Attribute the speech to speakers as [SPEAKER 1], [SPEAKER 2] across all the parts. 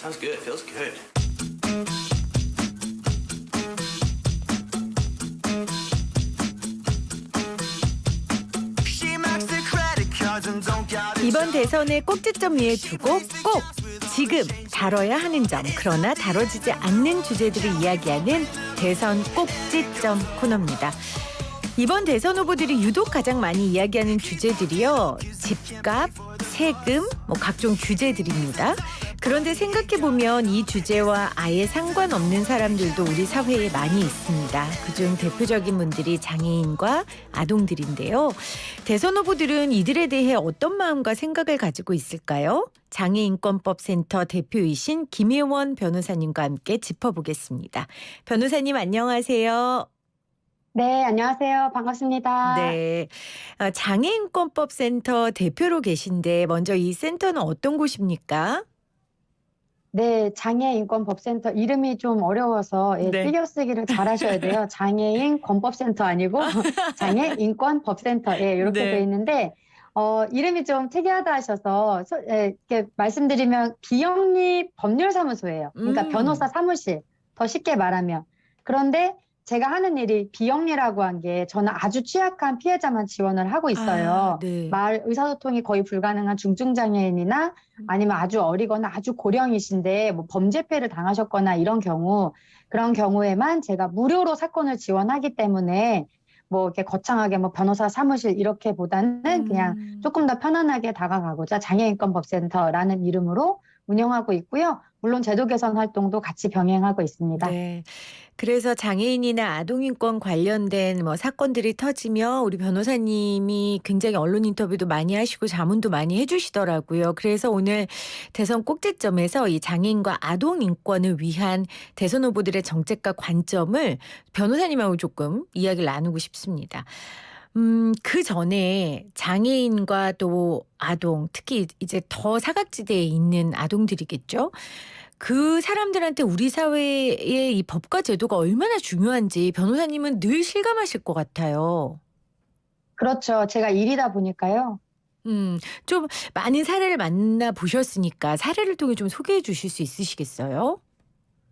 [SPEAKER 1] Sounds good. Feels good. She maxed the credit cards and don't got it.
[SPEAKER 2] 이번 대선의 꼭지점 위에 두고 꼭 지금 다뤄야 하는 점, 그러나 다뤄지지 않는 주제들을 이야기하는 대선 꼭지점 코너입니다. 이번 대선 후보들이 유독 가장 많이 이야기하는 주제들이요. 집값, 세금, 각종 규제들입니다. 그런데 생각해보면 이 주제와 아예 상관없는 사람들도 우리 사회에 많이 있습니다. 그중 대표적인 분들이 장애인과 아동들인데요. 대선 후보들은 이들에 대해 어떤 마음과 생각을 가지고 있을까요? 장애인권법센터 대표이신 김혜원 변호사님과 함께 짚어보겠습니다. 변호사님 안녕하세요.
[SPEAKER 3] 네, 안녕하세요. 반갑습니다.
[SPEAKER 2] 네, 장애인권법센터 대표로 계신데 먼저 이 센터는 어떤 곳입니까?
[SPEAKER 3] 네, 장애인권법센터 이름이 좀 어려워서
[SPEAKER 2] 네.
[SPEAKER 3] 띄어쓰기를 잘 하셔야 돼요. 장애인권법센터 아니고 장애인권법센터 이렇게
[SPEAKER 2] 네.
[SPEAKER 3] 돼 있는데 이름이 좀 특이하다 하셔서 이렇게 말씀드리면 비영리 법률사무소예요. 그러니까 변호사 사무실, 더 쉽게 말하면. 그런데 제가 하는 일이 비영리라고 한 게 저는 아주 취약한 피해자만 지원을 하고 있어요.
[SPEAKER 2] 네.
[SPEAKER 3] 말 의사소통이 거의 불가능한 중증장애인이나 아니면 아주 어리거나 아주 고령이신데 뭐 범죄 피해를 당하셨거나 이런 경우, 그런 경우에만 제가 무료로 사건을 지원하기 때문에 뭐 이렇게 거창하게 뭐 변호사 사무실 이렇게보다는 그냥 조금 더 편안하게 다가가고자 장애인권법센터라는 이름으로 운영하고 있고요. 물론 제도 개선 활동도 같이 병행하고 있습니다.
[SPEAKER 2] 네. 그래서 장애인이나 아동인권 관련된 사건들이 터지면 우리 변호사님이 굉장히 언론 인터뷰도 많이 하시고 자문도 많이 해주시더라고요. 그래서 오늘 대선 꼭지점에서 이 장애인과 아동인권을 위한 대선 후보들의 정책과 관점을 변호사님하고 조금 이야기를 나누고 싶습니다. 그 전에 장애인과 또 아동, 특히 이제 더 사각지대에 있는 아동들이겠죠. 그 사람들한테 우리 사회의 이 법과 제도가 얼마나 중요한지 변호사님은 늘 실감하실 것 같아요.
[SPEAKER 3] 그렇죠. 제가 일이다 보니까요.
[SPEAKER 2] 좀 많은 사례를 만나보셨으니까 사례를 통해 좀 소개해 주실 수 있으시겠어요?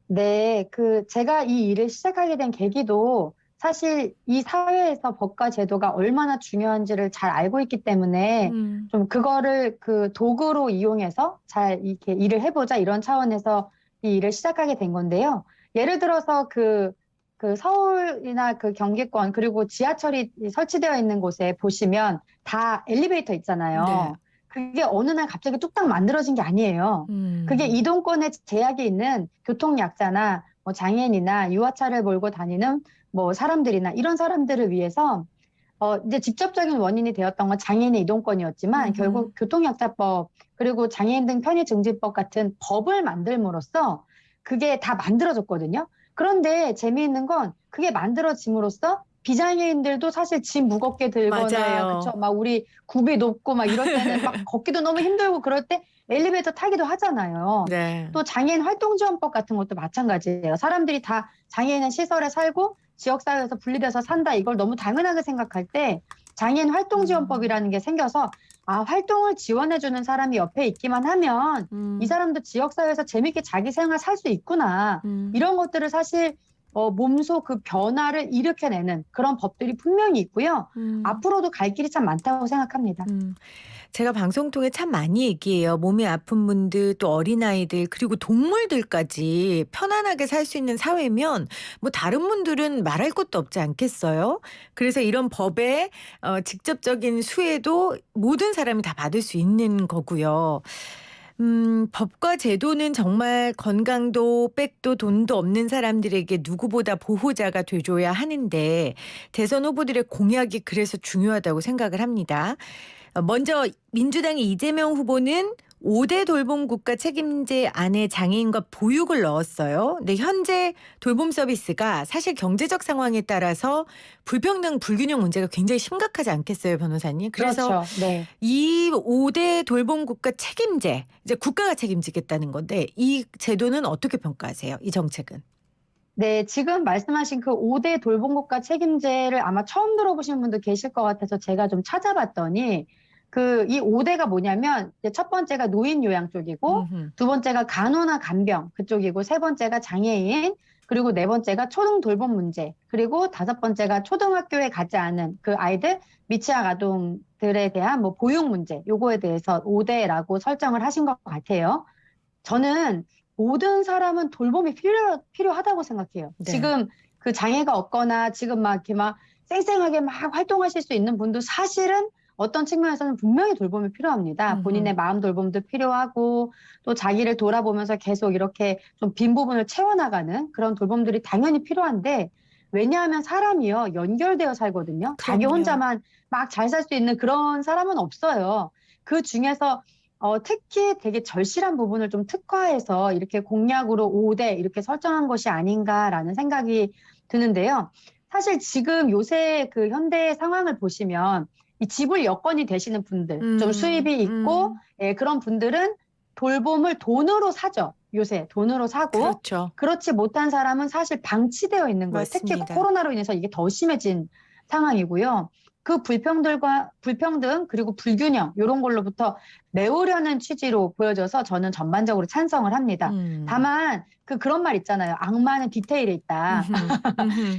[SPEAKER 3] 네, 제가 이 일을 시작하게 된 계기도 사실 이 사회에서 법과 제도가 얼마나 중요한지를 잘 알고 있기 때문에 좀 그거를 도구로 이용해서 잘 이렇게 일을 해보자 이런 차원에서 이 일을 시작하게 된 건데요. 예를 들어서 서울이나 경기권 그리고 지하철이 설치되어 있는 곳에 보시면 다 엘리베이터 있잖아요.
[SPEAKER 2] 네.
[SPEAKER 3] 그게 어느 날 갑자기 뚝딱 만들어진 게 아니에요. 그게 이동권에 제약이 있는 교통약자나 뭐 장애인이나 유아차를 몰고 다니는 뭐 사람들이나 이런 사람들을 위해서 이제 직접적인 원인이 되었던 건 장애인의 이동권이었지만 결국 교통약자법 그리고 장애인 등 편의증진법 같은 법을 만들므로써 그게 다 만들어졌거든요. 그런데 재미있는 건 그게 만들어짐으로써 비장애인들도 사실 짐 무겁게 들거나
[SPEAKER 2] 맞아요.
[SPEAKER 3] 그쵸 막 우리 굽이 높고 막 이럴 때는 막 걷기도 너무 힘들고 그럴 때 엘리베이터 타기도 하잖아요.
[SPEAKER 2] 네.
[SPEAKER 3] 또 장애인 활동지원법 같은 것도 마찬가지예요. 사람들이 다 장애인은 시설에 살고 지역사회에서 분리돼서 산다 이걸 너무 당연하게 생각할 때 장애인 활동지원법이라는 게 생겨서 활동을 지원해주는 사람이 옆에 있기만 하면 이 사람도 지역사회에서 재밌게 자기 생활 살 수 있구나. 이런 것들을 사실 몸소 그 변화를 일으켜내는 그런 법들이 분명히 있고요. 앞으로도 갈 길이 참 많다고 생각합니다.
[SPEAKER 2] 제가 방송 통해 참 많이 얘기해요. 몸이 아픈 분들 또 어린아이들 그리고 동물들까지 편안하게 살 수 있는 사회면 다른 분들은 말할 것도 없지 않겠어요? 그래서 이런 법의 직접적인 수혜도 모든 사람이 다 받을 수 있는 거고요. 법과 제도는 정말 건강도 백도 돈도 없는 사람들에게 누구보다 보호자가 돼줘야 하는데 대선 후보들의 공약이 그래서 중요하다고 생각을 합니다. 먼저 민주당의 이재명 후보는 5대 돌봄 국가 책임제 안에 장애인과 보육을 넣었어요. 근데 현재 돌봄 서비스가 사실 경제적 상황에 따라서 불평등, 불균형 문제가 굉장히 심각하지 않겠어요, 변호사님? 그래서
[SPEAKER 3] 그렇죠. 네.
[SPEAKER 2] 이 5대 돌봄 국가 책임제, 이제 국가가 책임지겠다는 건데 이 제도는 어떻게 평가하세요? 이 정책은?
[SPEAKER 3] 네, 지금 말씀하신 5대 돌봄국가 책임제를 아마 처음 들어보시는 분도 계실 것 같아서 제가 좀 찾아봤더니 이 5대가 뭐냐면 이제 첫 번째가 노인 요양 쪽이고
[SPEAKER 2] 음흠.
[SPEAKER 3] 두 번째가 간호나 간병 그쪽이고 세 번째가 장애인 그리고 네 번째가 초등 돌봄 문제 그리고 다섯 번째가 초등학교에 가지 않은 그 아이들 미취학 아동들에 대한 뭐 보육 문제 요거에 대해서 5대라고 설정을 하신 것 같아요. 저는 모든 사람은 돌봄이 필요하다고 생각해요.
[SPEAKER 2] 네.
[SPEAKER 3] 지금 그 장애가 없거나 지금 막 이렇게 막 쌩쌩하게 막 활동하실 수 있는 분도 사실은 어떤 측면에서는 분명히 돌봄이 필요합니다. 본인의 마음 돌봄도 필요하고 또 자기를 돌아보면서 계속 이렇게 좀 빈 부분을 채워나가는 그런 돌봄들이 당연히 필요한데 왜냐하면 사람이요 연결되어 살거든요. 자기
[SPEAKER 2] 그럼요.
[SPEAKER 3] 혼자만 막 잘 살 수 있는 그런 사람은 없어요. 그 중에서 특히 되게 절실한 부분을 좀 특화해서 이렇게 공약으로 5대 이렇게 설정한 것이 아닌가라는 생각이 드는데요. 사실 지금 요새 그 현대 상황을 보시면 이 지불 여건이 되시는 분들, 좀 수입이 있고 예, 그런 분들은 돌봄을 돈으로 사죠. 요새 돈으로 사고
[SPEAKER 2] 그렇죠.
[SPEAKER 3] 그렇지 못한 사람은 사실 방치되어 있는 거예요. 특히
[SPEAKER 2] 맞습니다.
[SPEAKER 3] 코로나로 인해서 이게 더 심해진 상황이고요. 그 불평등 그리고 불균형 이런 걸로부터 메우려는 취지로 보여져서 저는 전반적으로 찬성을 합니다. 다만 그런 말 있잖아요. 악마는 디테일에 있다.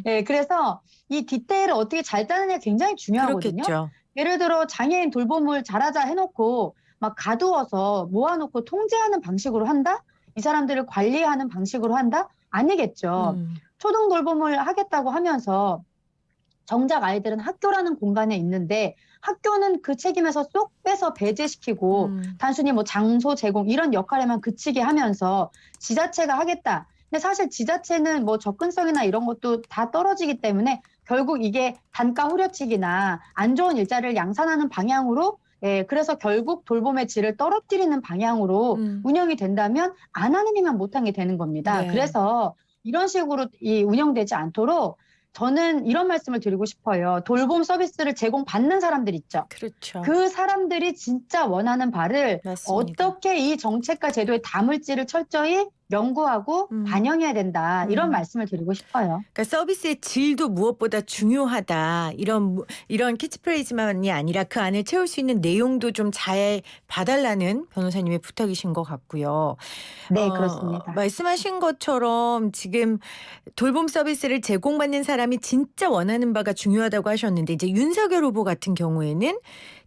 [SPEAKER 3] 예, 그래서 이 디테일을 어떻게 잘 짜느냐 굉장히 중요하거든요.
[SPEAKER 2] 그렇겠죠.
[SPEAKER 3] 예를 들어 장애인 돌봄을 잘하자 해놓고 막 가두어서 모아놓고 통제하는 방식으로 한다? 이 사람들을 관리하는 방식으로 한다? 아니겠죠. 초등 돌봄을 하겠다고 하면서 정작 아이들은 학교라는 공간에 있는데 학교는 그 책임에서 쏙 빼서 배제시키고 단순히 뭐 장소 제공 이런 역할에만 그치게 하면서 지자체가 하겠다. 근데 사실 지자체는 뭐 접근성이나 이런 것도 다 떨어지기 때문에 결국 이게 단가 후려치기나 안 좋은 일자리를 양산하는 방향으로 예, 그래서 결국 돌봄의 질을 떨어뜨리는 방향으로 운영이 된다면 안 하는 이만 못한 게 되는 겁니다.
[SPEAKER 2] 네.
[SPEAKER 3] 그래서 이런 식으로 운영되지 않도록 저는 이런 말씀을 드리고 싶어요. 돌봄 서비스를 제공받는 사람들 있죠.
[SPEAKER 2] 그렇죠.
[SPEAKER 3] 그 사람들이 진짜 원하는 바를
[SPEAKER 2] 맞습니다.
[SPEAKER 3] 어떻게 이 정책과 제도에 담을지를 철저히 연구하고 반영해야 된다. 이런 말씀을 드리고 싶어요.
[SPEAKER 2] 그러니까 서비스의 질도 무엇보다 중요하다. 이런 캐치프레이즈만이 아니라 그 안을 채울 수 있는 내용도 좀 잘 봐달라는 변호사님의 부탁이신 것 같고요.
[SPEAKER 3] 네, 그렇습니다.
[SPEAKER 2] 말씀하신 것처럼 지금 돌봄 서비스를 제공받는 사람이 진짜 원하는 바가 중요하다고 하셨는데 이제 윤석열 후보 같은 경우에는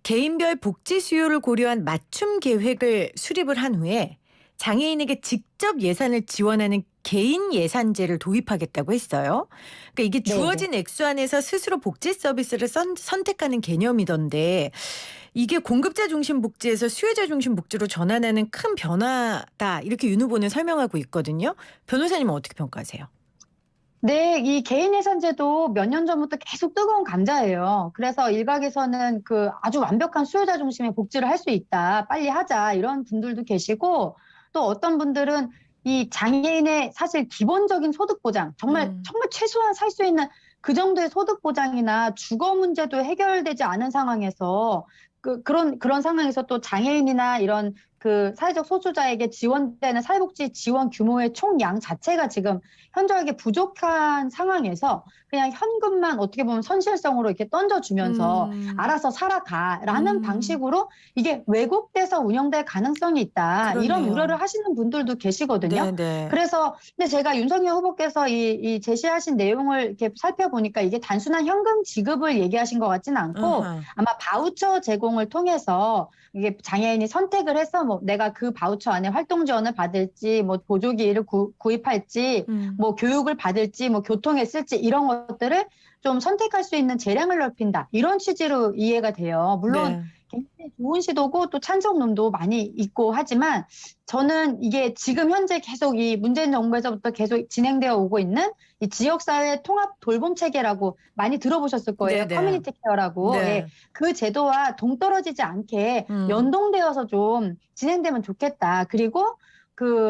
[SPEAKER 2] 개인별 복지 수요를 고려한 맞춤 계획을 수립을 한 후에 장애인에게 직접 예산을 지원하는 개인 예산제를 도입하겠다고 했어요. 그러니까 이게 주어진 액수 안에서 스스로 복지 서비스를 선택하는 개념이던데 이게 공급자 중심 복지에서 수요자 중심 복지로 전환하는 큰 변화다. 이렇게 윤 후보는 설명하고 있거든요. 변호사님은 어떻게 평가하세요?
[SPEAKER 3] 네, 이 개인 예산제도 몇 년 전부터 계속 뜨거운 감자예요. 그래서 일각에서는 그 아주 완벽한 수요자 중심의 복지를 할 수 있다. 빨리 하자. 이런 분들도 계시고 또 어떤 분들은 이 장애인의 사실 기본적인 소득 보장, 정말 최소한 살 수 있는 그 정도의 소득 보장이나 주거 문제도 해결되지 않은 상황에서 그런 상황에서 또 장애인이나 이런 그 사회적 소수자에게 지원되는 사회복지 지원 규모의 총량 자체가 지금 현저하게 부족한 상황에서 그냥 현금만 어떻게 보면 선실성으로 이렇게 던져주면서 알아서 살아가라는 방식으로 이게 왜곡돼서 운영될 가능성이 있다.
[SPEAKER 2] 그렇네요.
[SPEAKER 3] 이런 우려를 하시는 분들도 계시거든요.
[SPEAKER 2] 네네.
[SPEAKER 3] 그래서 근데 제가 윤석열 후보께서 이 제시하신 내용을 이렇게 살펴보니까 이게 단순한 현금 지급을 얘기하신 것 같지는 않고 아마 바우처 제공을 통해서 이게 장애인이 선택을 해서 뭐 내가 그 바우처 안에 활동 지원을 받을지 뭐 보조기를 구입할지 뭐 교육을 받을지 뭐 교통에 쓸지 이런 것들을 좀 선택할 수 있는 재량을 넓힌다. 이런 취지로 이해가 돼요. 물론
[SPEAKER 2] 네.
[SPEAKER 3] 굉장히 좋은 시도고 또 찬성론도 많이 있고 하지만 저는 이게 지금 현재 계속 이 문재인 정부에서부터 계속 진행되어 오고 있는 이 지역사회 통합 돌봄 체계라고 많이 들어보셨을 거예요.
[SPEAKER 2] 네네.
[SPEAKER 3] 커뮤니티 케어라고.
[SPEAKER 2] 네.
[SPEAKER 3] 예, 그 제도와 동떨어지지 않게 연동되어서 좀 진행되면 좋겠다. 그리고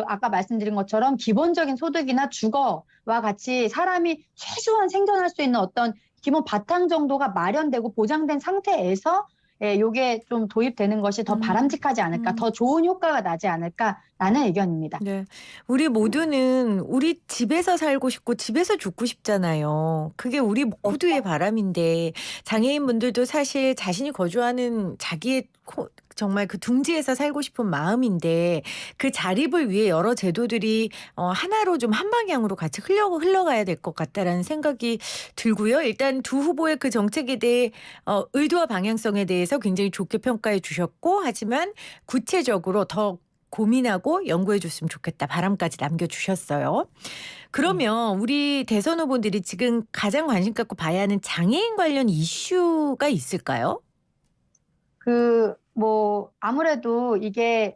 [SPEAKER 3] 아까 말씀드린 것처럼 기본적인 소득이나 주거와 같이 사람이 최소한 생존할 수 있는 어떤 기본 바탕 정도가 마련되고 보장된 상태에서 예, 요게 좀 도입되는 것이 더 바람직하지 않을까, 더 좋은 효과가 나지 않을까라는 의견입니다.
[SPEAKER 2] 네. 우리 모두는 우리 집에서 살고 싶고 집에서 죽고 싶잖아요. 그게 우리 모두의 바람인데 장애인분들도 사실 자신이 거주하는 자기의 정말 그 둥지에서 살고 싶은 마음인데 그 자립을 위해 여러 제도들이 하나로 좀 한 방향으로 같이 흘러가야 될 것 같다라는 생각이 들고요. 일단 두 후보의 그 정책에 대해 의도와 방향성에 대해서 굉장히 좋게 평가해 주셨고 하지만 구체적으로 더 고민하고 연구해 줬으면 좋겠다 바람까지 남겨주셨어요.
[SPEAKER 3] 네.
[SPEAKER 2] 그러면 우리 대선 후보들이 지금 가장 관심 갖고 봐야 하는 장애인 관련 이슈가 있을까요?
[SPEAKER 3] 아무래도 이게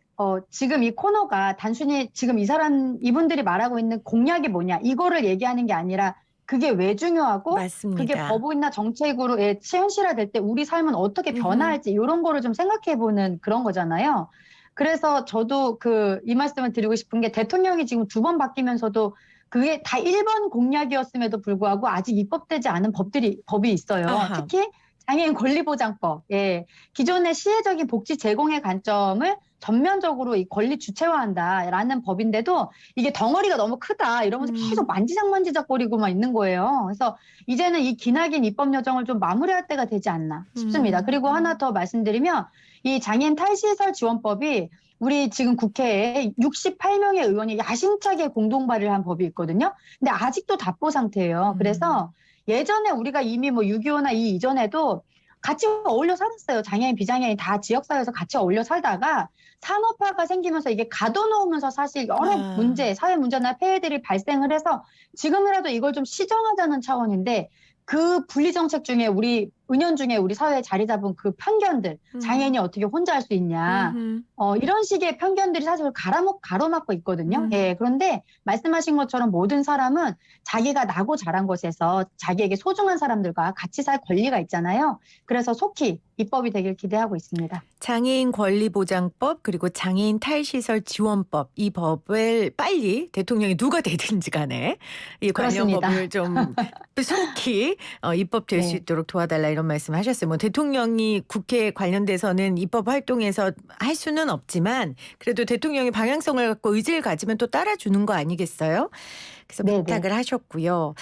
[SPEAKER 3] 지금 이 코너가 단순히 지금 이분들이 말하고 있는 공약이 뭐냐 이거를 얘기하는 게 아니라 그게 왜 중요하고 그게
[SPEAKER 2] 맞습니다.
[SPEAKER 3] 법이나 정책으로 현실화될 때 우리 삶은 어떻게 변화할지 이런 거를 좀 생각해 보는 그런 거잖아요. 그래서 저도 이 말씀을 드리고 싶은 게 대통령이 지금 2번 바뀌면서도 그게 다 1번 공약이었음에도 불구하고 아직 입법되지 않은 법이 있어요.
[SPEAKER 2] 아하.
[SPEAKER 3] 특히 장애인 권리보장법. 예. 기존의 시혜적인 복지 제공의 관점을 전면적으로 이 권리 주체화한다라는 법인데도 이게 덩어리가 너무 크다 이러면서 계속 만지작거리고만 있는 거예요. 그래서 이제는 이 기나긴 입법 여정을 좀 마무리할 때가 되지 않나 싶습니다. 그리고 하나 더 말씀드리면 이 장애인 탈시설 지원법이 우리 지금 국회에 68명의 의원이 야심차게 공동 발의를 한 법이 있거든요. 근데 아직도 답보 상태예요. 그래서 예전에 우리가 이미 6.25나 이 이전에도 같이 어울려 살았어요. 장애인, 비장애인 다 지역사회에서 같이 어울려 살다가 산업화가 생기면서 이게 가둬놓으면서 사실 여러 문제, 사회 문제나 폐해들이 발생을 해서 지금이라도 이걸 좀 시정하자는 차원인데 그 분리정책 중에 은연중에 우리 사회에 자리 잡은 그 편견들, 장애인이 어떻게 혼자 할 수 있냐, 이런 식의 편견들이 사실 가로막고 있거든요. 예, 그런데 말씀하신 것처럼 모든 사람은 자기가 나고 자란 곳에서 자기에게 소중한 사람들과 같이 살 권리가 있잖아요. 그래서 속히 입법이 되길 기대하고 있습니다.
[SPEAKER 2] 장애인 권리보장법 그리고 장애인 탈시설 지원법 이 법을 빨리 대통령이 누가 되든지 간에 이 관련
[SPEAKER 3] 그렇습니다.
[SPEAKER 2] 법을 좀 속히 입법될 수
[SPEAKER 3] 네.
[SPEAKER 2] 있도록 도와달라 이런 말씀하셨어요. 뭐 대통령이 국회 관련돼서는 입법 활동에서 할 수는 없지만 그래도 대통령이 방향성을 갖고 의지를 가지면 또 따라주는 거 아니겠어요? 그래서
[SPEAKER 3] 네네.
[SPEAKER 2] 부탁을 하셨고요.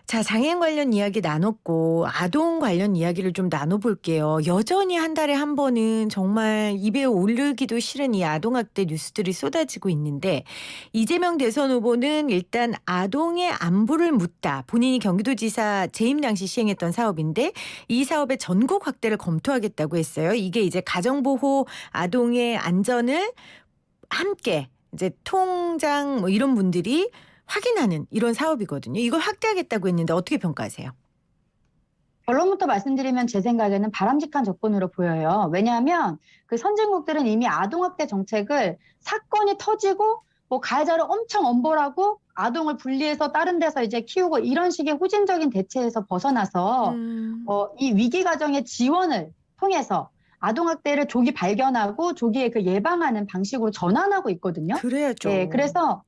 [SPEAKER 2] 자, 장애인 관련 이야기 나눴고 아동 관련 이야기를 좀 나눠볼게요. 여전히 한 달에 한 번은 정말 입에 오르기도 싫은 이 아동학대 뉴스들이 쏟아지고 있는데 이재명 대선 후보는 일단 아동의 안부를 묻다. 본인이 경기도지사 재임 당시 시행했던 사업인데 이 사업의 전국 확대를 검토하겠다고 했어요. 이게 이제 가정보호 아동의 안전을 함께 이제 통장 뭐 이런 분들이 확인하는 이런 사업이거든요. 이걸 확대하겠다고 했는데 어떻게 평가하세요?
[SPEAKER 3] 결론부터 말씀드리면 제 생각에는 바람직한 접근으로 보여요. 왜냐하면 그 선진국들은 이미 아동학대 정책을 사건이 터지고 가해자를 엄청 엄벌하고 아동을 분리해서 다른 데서 이제 키우고 이런 식의 후진적인 대체에서 벗어나서 이 위기 가정의 지원을 통해서 아동학대를 조기 발견하고 조기에 예방하는 방식으로 전환하고 있거든요.
[SPEAKER 2] 그래야죠.
[SPEAKER 3] 예, 그래서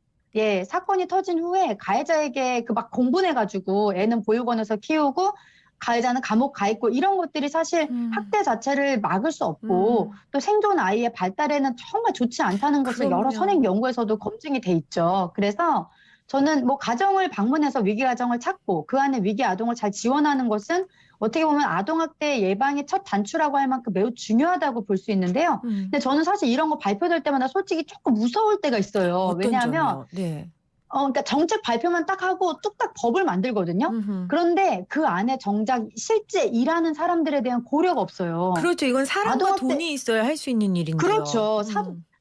[SPEAKER 3] 사건이 터진 후에 가해자에게 막 공분해가지고 애는 보육원에서 키우고 가해자는 감옥 가 있고 이런 것들이 사실 학대 자체를 막을 수 없고 또 생존 아이의 발달에는 정말 좋지 않다는 것을 여러
[SPEAKER 2] 그럼요.
[SPEAKER 3] 선행 연구에서도 검증이 돼 있죠. 그래서 저는 가정을 방문해서 위기 가정을 찾고 그 안에 위기 아동을 잘 지원하는 것은 어떻게 보면 아동학대 예방의 첫 단추라고 할 만큼 매우 중요하다고 볼 수 있는데요. 근데 저는 사실 이런 거 발표될 때마다 솔직히 조금 무서울 때가 있어요.
[SPEAKER 2] 어떤
[SPEAKER 3] 왜냐하면
[SPEAKER 2] 점이요? 네.
[SPEAKER 3] 그러니까 정책 발표만 딱 하고 뚝딱 법을 만들거든요. 그런데 그 안에 정작 실제 일하는 사람들에 대한 고려가 없어요.
[SPEAKER 2] 그렇죠. 이건 사람과
[SPEAKER 3] 아동학대-
[SPEAKER 2] 돈이 있어야 할 수 있는 일인데요.
[SPEAKER 3] 그렇죠.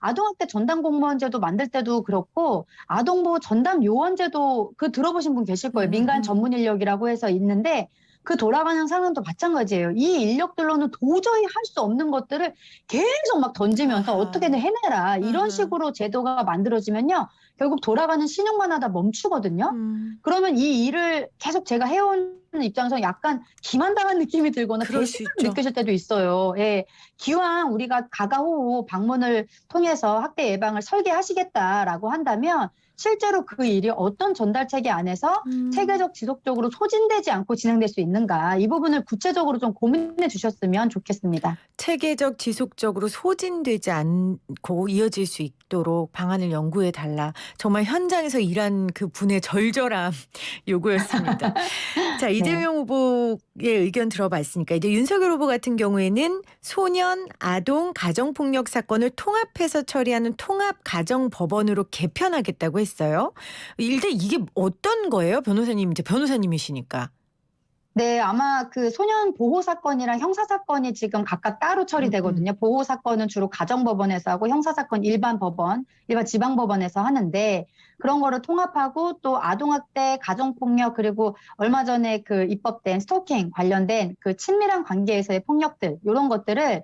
[SPEAKER 3] 아동학대 전담 공무원제도 만들 때도 그렇고 아동보호 전담 요원제도 들어보신 분 계실 거예요. 민간 전문 인력이라고 해서 있는데 그 돌아가는 상황도 마찬가지예요. 이 인력들로는 도저히 할 수 없는 것들을 계속 막 던지면서
[SPEAKER 2] 아하.
[SPEAKER 3] 어떻게든 해내라. 이런 식으로 제도가 만들어지면요. 결국 돌아가는 신용만 하다 멈추거든요. 그러면 이 일을 계속 제가 해온 입장에서 약간 기만당한 느낌이 들거나
[SPEAKER 2] 그럴 수
[SPEAKER 3] 배신감을
[SPEAKER 2] 있죠.
[SPEAKER 3] 느껴질 때도 있어요. 예. 기왕 우리가 가가호호 방문을 통해서 학대 예방을 설계하시겠다라고 한다면 실제로 그 일이 어떤 전달체계 안에서 체계적 지속적으로 소진되지 않고 진행될 수 있는가 이 부분을 구체적으로 좀 고민해 주셨으면 좋겠습니다.
[SPEAKER 2] 체계적 지속적으로 소진되지 않고 이어질 수 있도록 방안을 연구해 달라. 정말 현장에서 일한 그 분의 절절한 요구였습니다. 자, 자,
[SPEAKER 3] 네.
[SPEAKER 2] 이재명 후보의 의견 들어봤으니까 이제 윤석열 후보 같은 경우에는 소년, 아동, 가정폭력 사건을 통합해서 처리하는 통합가정법원으로 개편하겠다고 했어요. 일단 이게 어떤 거예요? 변호사님, 이제 변호사님이시니까.
[SPEAKER 3] 네, 아마 그 소년 보호 사건이랑 형사 사건이 지금 각각 따로 처리되거든요. 보호 사건은 주로 가정법원에서 하고 형사 사건 일반 법원, 일반 지방법원에서 하는데 그런 거를 통합하고 또 아동학대, 가정폭력 그리고 얼마 전에 그 입법된 스토킹 관련된 그 친밀한 관계에서의 폭력들 이런 것들을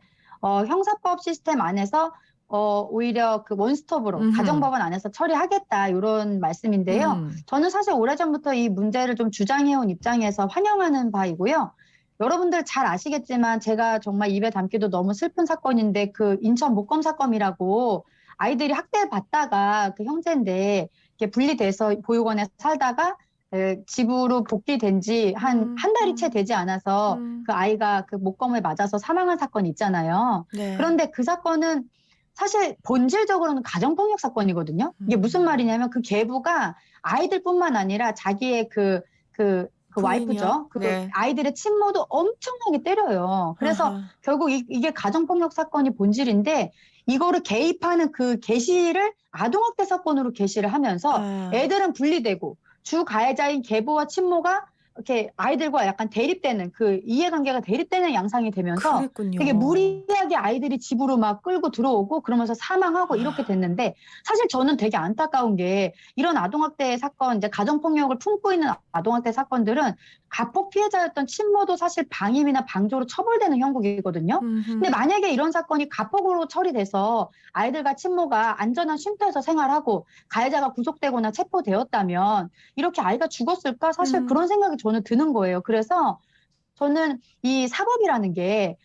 [SPEAKER 3] 형사법 시스템 안에서 오히려 그 원스톱으로 가정법원 안에서 처리하겠다 이런 말씀인데요. 저는 사실 오래전부터 이 문제를 좀 주장해온 입장에서 환영하는 바이고요. 여러분들 잘 아시겠지만 제가 정말 입에 담기도 너무 슬픈 사건인데 그 인천 목검 사건이라고 아이들이 학대받다가 그 형제인데 이렇게 분리돼서 보육원에 살다가 집으로 복귀된 지 한 달이 채 되지 않아서 그 아이가 그 목검을 맞아서 사망한 사건이 있잖아요.
[SPEAKER 2] 네.
[SPEAKER 3] 그런데 그 사건은 사실 본질적으로는 가정폭력 사건이거든요. 이게 무슨 말이냐면 그 계부가 아이들뿐만 아니라 자기의 그 와이프죠. 그
[SPEAKER 2] 네.
[SPEAKER 3] 아이들의 친모도 엄청나게 때려요. 그래서
[SPEAKER 2] 아하.
[SPEAKER 3] 결국 이게 가정폭력 사건이 본질인데 이거를 개입하는 그 개시를 아동학대 사건으로 개시를 하면서
[SPEAKER 2] 아.
[SPEAKER 3] 애들은 분리되고 주 가해자인 계부와 친모가 이렇게 아이들과 약간 대립되는 그 이해관계가 대립되는 양상이 되면서
[SPEAKER 2] 그랬군요.
[SPEAKER 3] 되게 무리하게 아이들이 집으로 막 끌고 들어오고 그러면서 사망하고 이렇게 됐는데 사실 저는 되게 안타까운 게 이런 아동학대 사건 이제 가정폭력을 품고 있는 아동학대 사건들은 가폭 피해자였던 친모도 사실 방임이나 방조로 처벌되는 형국이거든요. 근데 만약에 이런 사건이 가폭으로 처리돼서 아이들과 친모가 안전한 쉼터에서 생활하고 가해자가 구속되거나 체포되었다면 이렇게 아이가 죽었을까? 사실 그런 생각이 저는 드는 거예요. 그래서 저는 이 사법이라는 게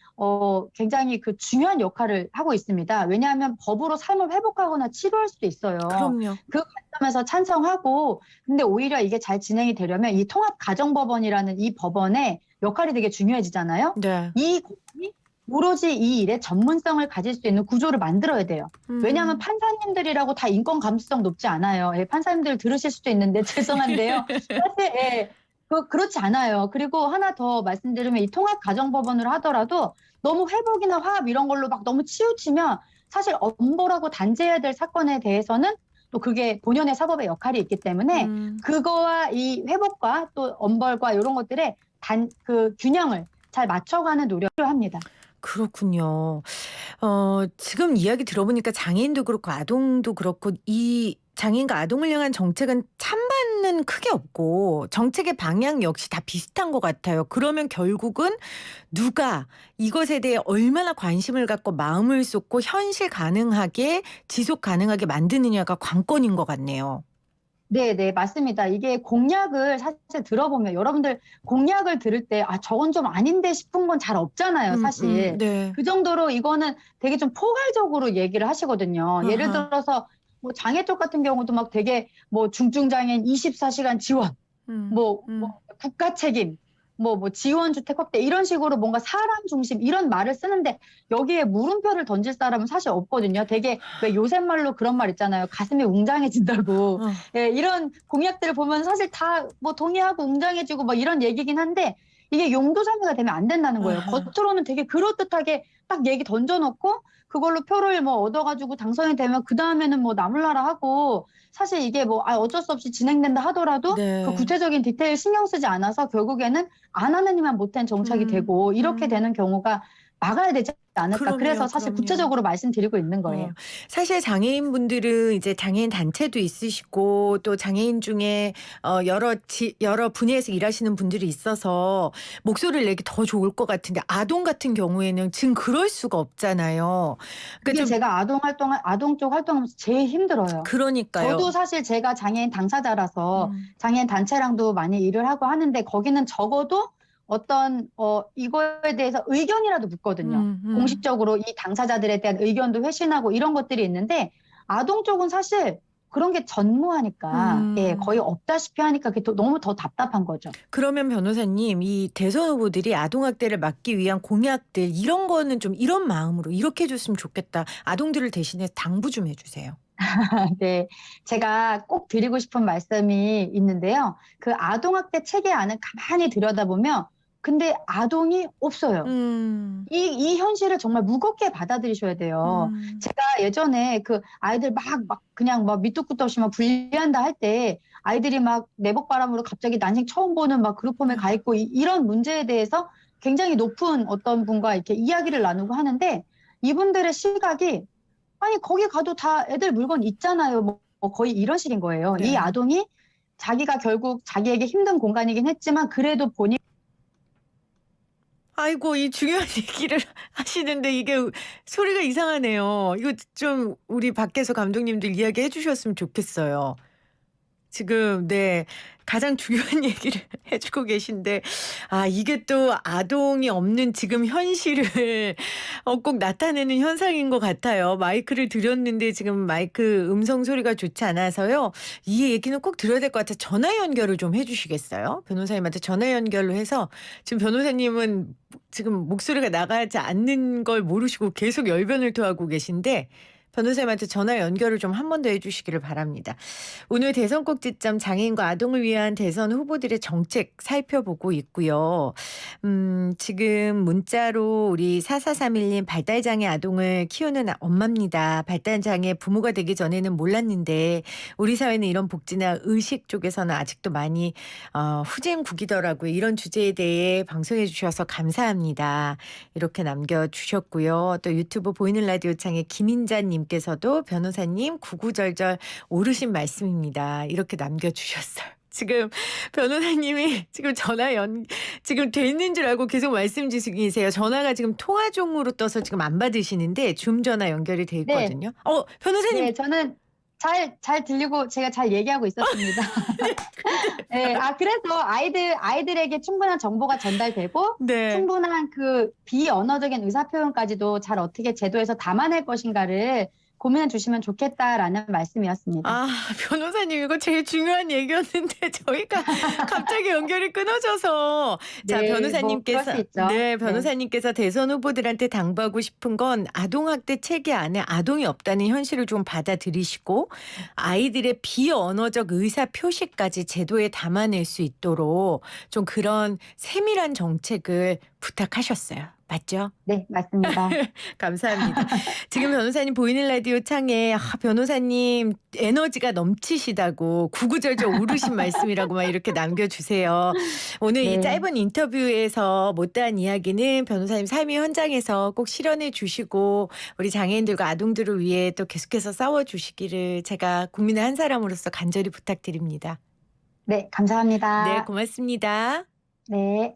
[SPEAKER 3] 굉장히 그 중요한 역할을 하고 있습니다. 왜냐하면 법으로 삶을 회복하거나 치료할 수도 있어요.
[SPEAKER 2] 그럼요.
[SPEAKER 3] 그 관점에서 찬성하고 근데 오히려 이게 잘 진행이 되려면 이 통합가정법원이라는 이 법원의 역할이 되게 중요해지잖아요.
[SPEAKER 2] 네.
[SPEAKER 3] 이 법원이 오로지 이 일에 전문성을 가질 수 있는 구조를 만들어야 돼요. 왜냐하면 판사님들이라고 다 인권 감수성 높지 않아요. 판사님들 들으실 수도 있는데 죄송한데요. 사실 그렇지 않아요. 그리고 하나 더 말씀드리면 이 통합가정법원을 하더라도 너무 회복이나 화합 이런 걸로 막 너무 치우치면 사실 엄벌하고 단죄해야 될 사건에 대해서는 또 그게 본연의 사법의 역할이 있기 때문에 그거와 이 회복과 또 엄벌과 이런 것들의 그 균형을 잘 맞춰가는 노력을 합니다.
[SPEAKER 2] 그렇군요. 지금 이야기 들어보니까 장애인도 그렇고 아동도 그렇고 이 장애인과 아동을 향한 정책은 찬반은 크게 없고 정책의 방향 역시 다 비슷한 것 같아요. 그러면 결국은 누가 이것에 대해 얼마나 관심을 갖고 마음을 쏟고 현실 가능하게 지속 가능하게 만드느냐가 관건인 것 같네요.
[SPEAKER 3] 네, 맞습니다. 이게 공약을 사실 들어보면 여러분들 공약을 들을 때 저건 좀 아닌데 싶은 건 잘 없잖아요, 사실.
[SPEAKER 2] 네.
[SPEAKER 3] 그 정도로 이거는 되게 좀 포괄적으로 얘기를 하시거든요. 예를
[SPEAKER 2] 아하.
[SPEAKER 3] 들어서 뭐 장애 쪽 같은 경우도 막 되게 뭐 중증장애인 24시간 지원, 뭐 국가 책임, 뭐 지원주택 확대 이런 식으로 뭔가 사람 중심 이런 말을 쓰는데 여기에 물음표를 던질 사람은 사실 없거든요. 되게 왜 요새 말로 그런 말 있잖아요. 가슴이 웅장해진다고. 예, 이런 공약들을 보면 사실 다 뭐 동의하고 웅장해지고 뭐 이런 얘기긴 한데 이게 용도사미가 되면 안 된다는 거예요.
[SPEAKER 2] 아하.
[SPEAKER 3] 겉으로는 되게 그럴듯하게 딱 얘기 던져놓고 그걸로 표를 뭐 얻어가지고 당선이 되면 그 다음에는 뭐 나몰라라 하고 사실 이게 뭐 어쩔 수 없이 진행된다 하더라도
[SPEAKER 2] 네.
[SPEAKER 3] 그 구체적인 디테일 신경 쓰지 않아서 결국에는 안 하는 이만 못한 정책이 되고 이렇게 되는 경우가 막아야 되지 않을까. 그래서 사실
[SPEAKER 2] 그럼요.
[SPEAKER 3] 구체적으로 말씀드리고 있는 거예요.
[SPEAKER 2] 사실 장애인분들은 이제 장애인 단체도 있으시고 또 장애인 중에 여러 분야에서 일하시는 분들이 있어서 목소리를 내기 더 좋을 것 같은데 아동 같은 경우에는 지금 그럴 수가 없잖아요. 그러니까
[SPEAKER 3] 이게
[SPEAKER 2] 좀
[SPEAKER 3] 제가 아동 쪽 활동하면서 제일 힘들어요.
[SPEAKER 2] 그러니까요.
[SPEAKER 3] 저도 사실 제가 장애인 당사자라서 장애인 단체랑도 많이 일을 하고 하는데 거기는 적어도 어떤 이거에 대해서 의견이라도 묻거든요. 공식적으로 이 당사자들에 대한 의견도 회신하고 이런 것들이 있는데 아동 쪽은 사실 그런 게 전무하니까 거의 없다시피 하니까 그게 너무 더 답답한 거죠.
[SPEAKER 2] 그러면 변호사님 이 대선 후보들이 아동학대를 막기 위한 공약들 이런 거는 좀 이런 마음으로 이렇게 해줬으면 좋겠다. 아동들을 대신해 당부 좀 해주세요.
[SPEAKER 3] 네. 제가 꼭 드리고 싶은 말씀이 있는데요. 그 아동학대 체계 안을 가만히 들여다보면 근데 아동이 없어요.
[SPEAKER 2] 음.
[SPEAKER 3] 이 현실을 정말 무겁게 받아들이셔야 돼요.
[SPEAKER 2] 음.
[SPEAKER 3] 제가 예전에 그 아이들 막 그냥 막 밑도 끝도 없이 막 분리한다 할 때 아이들이 막 내복바람으로 갑자기 난생 처음 보는 막 그룹홈에 가 있고 이런 문제에 대해서 굉장히 높은 어떤 분과 이렇게 이야기를 나누고 하는데 이분들의 시각이 아니 거기 가도 다 애들 물건 있잖아요. 뭐 거의 이런 식인 거예요. 이
[SPEAKER 2] 네.
[SPEAKER 3] 아동이 자기가 결국 자기에게 힘든 공간이긴 했지만 그래도 본인
[SPEAKER 2] 아이고 이 중요한 얘기를 하시는데 이게 소리가 이상하네요. 이거 좀 우리 밖에서 감독님들 이야기해 주셨으면 좋겠어요. 지금 네. 가장 중요한 얘기를 해 주고 계신데 이게 또 아동이 없는 지금 현실을 꼭 나타내는 현상인 것 같아요. 마이크를 드렸는데 지금 마이크 음성 소리가 좋지 않아서요. 이 얘기는 꼭 들어야 될 것 같아요. 전화 연결을 좀 해 주시겠어요? 변호사님한테 전화 연결로 해서 지금 변호사님은 지금 목소리가 나가지 않는 걸 모르시고 계속 열변을 토하고 계신데 변호사님한테 전화 연결을 좀 한 번 더 해 주시기를 바랍니다. 오늘 대선 꼭지점 장애인과 아동을 위한 대선 후보들의 정책 살펴보고 있고요. 지금 문자로 우리 4431님 발달장애 아동을 키우는 엄마입니다. 발달장애 부모가 되기 전에는 몰랐는데 우리 사회는 이런 복지나 의식 쪽에서는 아직도 많이 후진국이더라고요. 이런 주제에 대해 방송해 주셔서 감사합니다. 이렇게 남겨주셨고요. 또 유튜브 보이는 라디오 창에 김인자님 께서도 변호사님 구구절절 옳으신 말씀입니다. 이렇게 남겨주셨어요. 지금 변호사님이 지금 지금 됐는 줄 알고 계속 말씀 중이세요. 전화가 지금 통화 중으로 떠서 지금 안 받으시는데 줌 전화 연결이 돼
[SPEAKER 3] 네.
[SPEAKER 2] 있거든요. 변호사님.
[SPEAKER 3] 네, 저는 잘 들리고 제가 잘 얘기하고 있었습니다. 네, 그래서 아이들에게 충분한 정보가 전달되고
[SPEAKER 2] 네.
[SPEAKER 3] 충분한 그 비언어적인 의사표현까지도 잘 어떻게 제도에서 담아낼 것인가를 고민해 주시면 좋겠다라는 말씀이었습니다.
[SPEAKER 2] 변호사님 이거 제일 중요한 얘기였는데 저희가 갑자기 연결이 끊어져서 자
[SPEAKER 3] 네,
[SPEAKER 2] 변호사님께서
[SPEAKER 3] 그럴 수 있죠.
[SPEAKER 2] 네 변호사님께서 대선 후보들한테 당부하고 싶은 건 아동학대 체계 안에 아동이 없다는 현실을 좀 받아들이시고 아이들의 비언어적 의사 표시까지 제도에 담아낼 수 있도록 좀 그런 세밀한 정책을 부탁하셨어요. 맞죠?
[SPEAKER 3] 네, 맞습니다.
[SPEAKER 2] 감사합니다. 지금 변호사님 보이는 라디오 창에 변호사님 에너지가 넘치시다고 구구절절 옳으신 말씀이라고 막 이렇게 남겨주세요. 오늘 이
[SPEAKER 3] 네.
[SPEAKER 2] 짧은 인터뷰에서 못다한 이야기는 변호사님 삶의 현장에서 꼭 실현해 주시고 우리 장애인들과 아동들을 위해 또 계속해서 싸워주시기를 제가 국민의 한 사람으로서 간절히 부탁드립니다.
[SPEAKER 3] 네, 감사합니다.
[SPEAKER 2] 네, 고맙습니다.
[SPEAKER 3] 네.